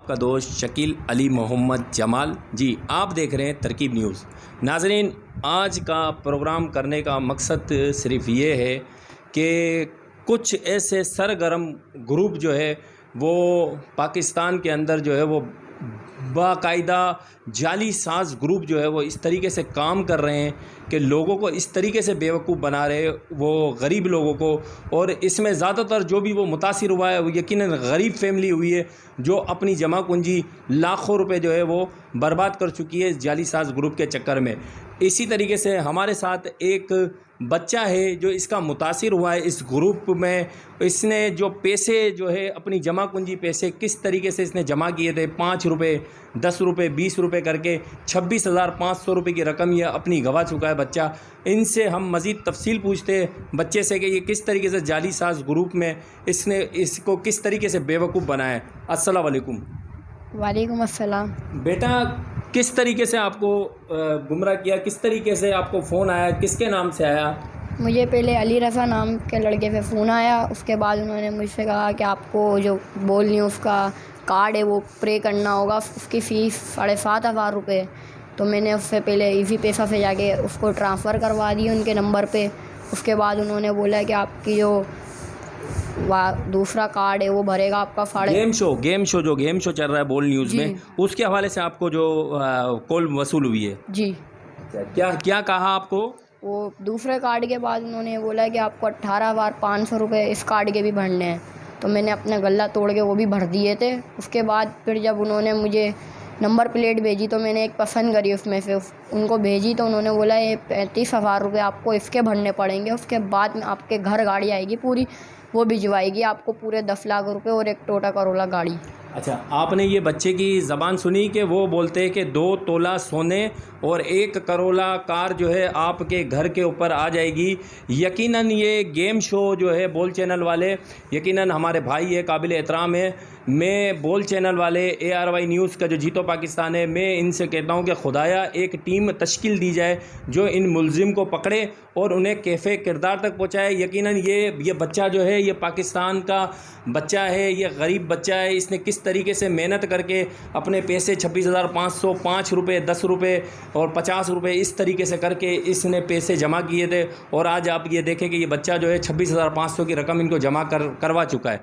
کا دوست شکیل علی محمد جمال جی، آپ دیکھ رہے ہیں ترکیب نیوز۔ ناظرین، آج کا پروگرام کرنے کا مقصد صرف یہ ہے کہ کچھ ایسے سرگرم گروپ جو ہے وہ پاکستان کے اندر جو ہے وہ باقاعدہ جعلی ساز گروپ جو ہے وہ اس طریقے سے کام کر رہے ہیں کہ لوگوں کو اس طریقے سے بیوقوف بنا رہے وہ غریب لوگوں کو، اور اس میں زیادہ تر جو بھی وہ متاثر ہوا ہے وہ یقیناً غریب فیملی ہوئی ہے جو اپنی جمع کنجی لاکھوں روپے جو ہے وہ برباد کر چکی ہے اس جعلی ساز گروپ کے چکر میں۔ اسی طریقے سے ہمارے ساتھ ایک بچہ ہے جو اس کا متاثر ہوا ہے اس گروپ میں۔ اس نے جو پیسے جو ہے اپنی جمع کنجی پیسے کس طریقے سے اس نے جمع کیے تھے، 5 روپے 10 روپے 20 روپے کر کے 26,500 روپے کی رقم یہ اپنی گنوا چکا ہے بچہ۔ ان سے ہم مزید تفصیل پوچھتے ہیں بچے سے کہ یہ کس طریقے سے جعلی ساز گروپ میں اس نے اس کو کس طریقے سے بیوقوف بنایا ہے۔ السلام علیکم۔ وعلیکم السلام۔ بیٹا، کس طریقے سے آپ کو گمراہ کیا، کس طریقے سے آپ کو فون آیا، کس کے نام سے آیا؟ مجھے پہلے علی رضا نام کے لڑکے پہ فون آیا، اس کے بعد انہوں نے مجھ سے کہا کہ آپ کو جو بول رہی ہوں اس کا کارڈ ہے وہ پرے کرنا ہوگا، اس کی فیس 7,500 روپے۔ تو میں نے اس سے پہلے ایزی پیسہ سے جا کے اس کو ٹرانسفر کروا دی ان کے نمبر پہ۔ اس کے بعد انہوں نے بولا کہ آپ کی جو دوسرا کارڈ ہے وہ بھرے گا آپ کا گیم شو چل رہا ہے بول نیوز میں، اس کے حوالے سے آپ کو جو کال وصول ہوئی ہے جی، کیا کہا آپ کو؟ وہ دوسرے کارڈ کے بعد انہوں نے بولا کہ آپ کو 18,500 روپے اس کارڈ کے بھی بھرنے ہیں۔ تو میں نے اپنا غلہ توڑ کے وہ بھی بھر دیے تھے۔ اس کے بعد پھر جب انہوں نے مجھے نمبر پلیٹ بھیجی تو میں نے ایک پسند کری، اس میں سے ان کو بھیجی تو انہوں نے بولا یہ 35,000 روپے آپ کو اس کے بھرنے پڑیں گے، اس کے بعد میں آپ کے گھر گاڑی آئے گی پوری، وہ بھجوائے گی آپ کو پورے 10 لاکھ روپے اور ایک ٹوٹا کرولا گاڑی۔ اچھا، آپ نے یہ بچے کی زبان سنی کہ وہ بولتے ہیں کہ 2 تولہ سونے اور 1 کرولا کار جو ہے آپ کے گھر کے اوپر آ جائے گی۔ یقیناً یہ گیم شو جو ہے بول چینل والے، یقیناً ہمارے بھائی ہے، قابل احترام ہے۔ میں بول چینل والے ARY نیوز کا جو جیتو پاکستان ہے، میں ان سے کہتا ہوں کہ خدایا ایک ٹیم تشکیل دی جائے جو ان ملزم کو پکڑے اور انہیں کیفے کردار تک پہنچائے۔ یقیناً یہ بچہ جو ہے یہ پاکستان کا بچہ ہے، یہ غریب بچہ ہے۔ اس نے کس طریقے سے محنت کر کے اپنے پیسے 26,500 5 روپے 10 روپے اور 50 روپے اس طریقے سے کر کے اس نے پیسے جمع کیے تھے، اور آج آپ یہ دیکھیں کہ یہ بچہ جو ہے 26,500 کی رقم ان کو جمع کروا چکا ہے۔